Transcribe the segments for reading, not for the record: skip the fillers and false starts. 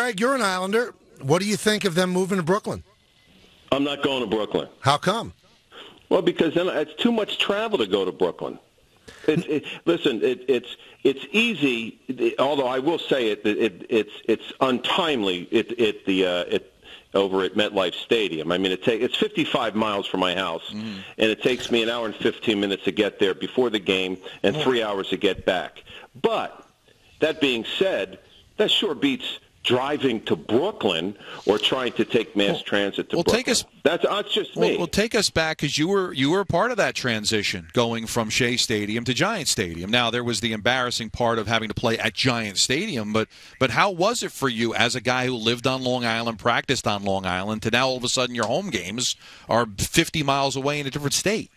Greg, you're an Islander. What do you think of them moving to Brooklyn? I'm not going to Brooklyn. How come? Well, because then it's too much travel to go to Brooklyn. Listen, it's easy. Although I will say it's untimely. Over at MetLife Stadium. I mean, it's 55 miles from my house, and it takes me an hour and 15 minutes to get there before the game and 3 hours to get back. But that being said, that sure beats driving to Brooklyn or trying to take mass transit to Brooklyn. That's just me. Well, take us back, because you were a part of that transition, going from Shea Stadium to Giant Stadium. Now, there was the embarrassing part of having to play at Giant Stadium, but how was it for you as a guy who lived on Long Island, practiced on Long Island, to now all of a sudden your home games are 50 miles away in a different state?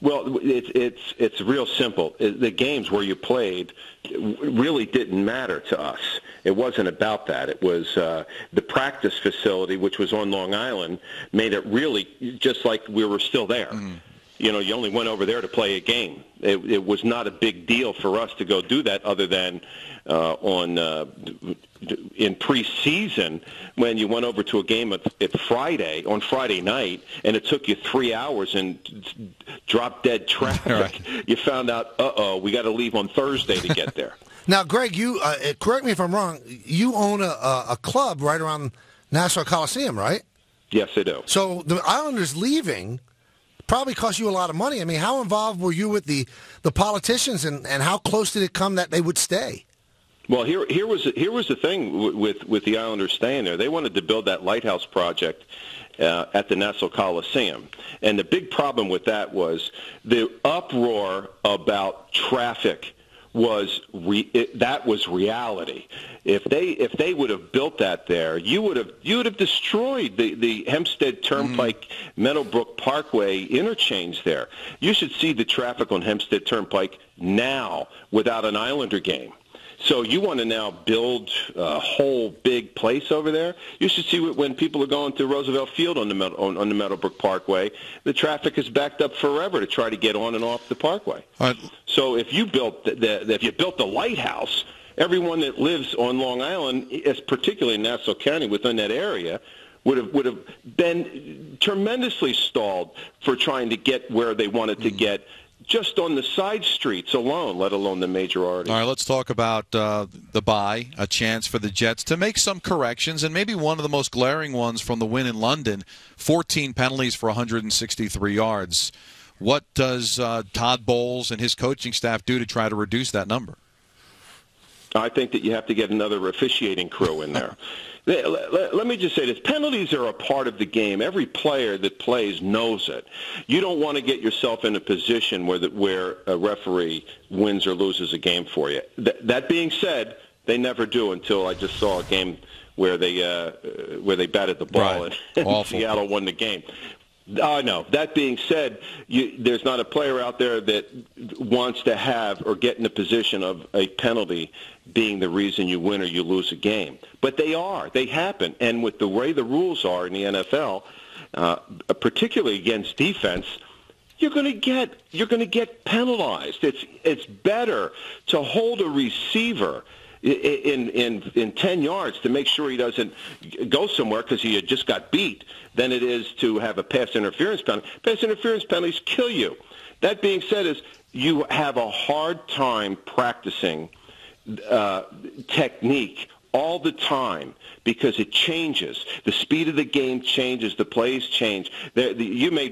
Well, it's real simple. The games where you played really didn't matter to us. It wasn't about that. It was the practice facility, which was on Long Island, made it really just like we were still there. You know, you only went over there to play a game. It was not a big deal for us to go do that, other than in preseason when you went over to a game on Friday night, and it took you 3 hours and drop dead traffic. Right. You found out, we got to leave on Thursday to get there. Now, Greg, you correct me if I'm wrong. You own a club right around Nassau Coliseum, right? Yes, I do. So the Islanders leaving probably cost you a lot of money. I mean, how involved were you with the politicians, and how close did it come that they would stay? Well, here was the thing with the Islanders staying there. They wanted to build that lighthouse project at the Nassau Coliseum, and the big problem with that was the uproar about traffic was reality. If they would have built that there, you would have destroyed the Hempstead Turnpike Meadowbrook Parkway interchange there. You should see the traffic on Hempstead Turnpike now without an Islander game. So you want to now build a whole big place over there? You should see when people are going to Roosevelt Field on the Meadowbrook Parkway, the traffic is backed up forever to try to get on and off the Parkway. So if you built the lighthouse, everyone that lives on Long Island, particularly in Nassau County within that area, would have been tremendously stalled for trying to get where they wanted to get, just on the side streets alone, let alone the major arteries. All right, let's talk about the bye, a chance for the Jets to make some corrections, and maybe one of the most glaring ones from the win in London, 14 penalties for 163 yards. What does Todd Bowles and his coaching staff do to try to reduce that number? I think that you have to get another officiating crew in there. Let me just say this. Penalties are a part of the game. Every player that plays knows it. You don't want to get yourself in a position where a referee wins or loses a game for you. That being said, they never do, until I just saw a game where they batted the ball and Seattle won the game. No. That being said, there's not a player out there that wants to have or get in a position of a penalty being the reason you win or you lose a game. But they happen. And with the way the rules are in the NFL, particularly against defense, you're going to get penalized. It's better to hold a receiver in 10 yards to make sure he doesn't go somewhere because he had just got beat than it is to have a pass interference penalty. Pass interference penalties kill you. That being said, you have a hard time practicing technique all the time because it changes. The speed of the game changes. The plays change. You may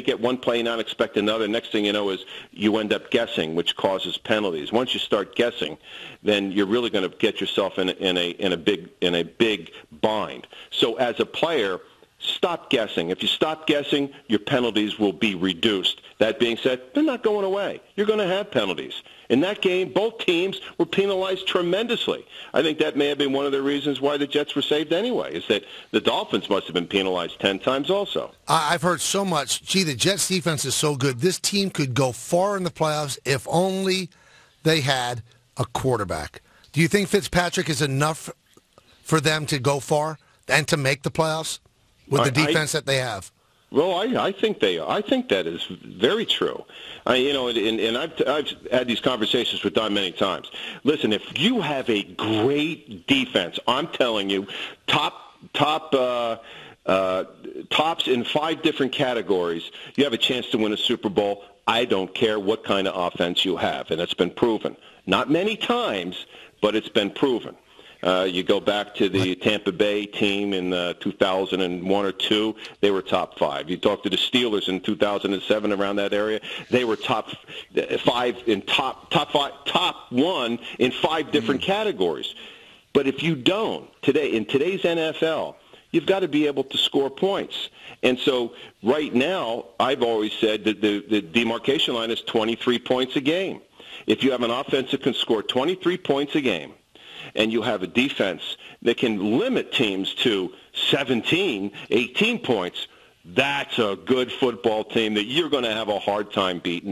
get one play and not expect another. Next thing you know is you end up guessing, which causes penalties. Once you start guessing, then you're really going to get yourself in a big bind. So as a player, stop guessing. If you stop guessing, your penalties will be reduced. That being said, they're not going away. You're going to have penalties. In that game, both teams were penalized tremendously. I think that may have been one of the reasons why the Jets were saved anyway, is that the Dolphins must have been penalized 10 times also. I've heard so much, the Jets defense is so good. This team could go far in the playoffs if only they had a quarterback. Do you think Fitzpatrick is enough for them to go far and to make the playoffs with the defense that they have? Well, I think they are. I think that is very true. And I've had these conversations with Don many times. Listen, if you have a great defense, I'm telling you, tops in 5 different categories, you have a chance to win a Super Bowl. I don't care what kind of offense you have, and it's been proven. Not many times, but it's been proven. You go back to the Tampa Bay team in 2001 or 2, they were top 5. You talk to the Steelers in 2007 around that area, they were top 5 in top 1 in 5 different categories. But if you don't, in today's NFL, you've got to be able to score points. And so right now, I've always said that the demarcation line is 23 points a game. If you have an offense that can score 23 points a game, and you have a defense that can limit teams to 17, 18 points, that's a good football team that you're going to have a hard time beating.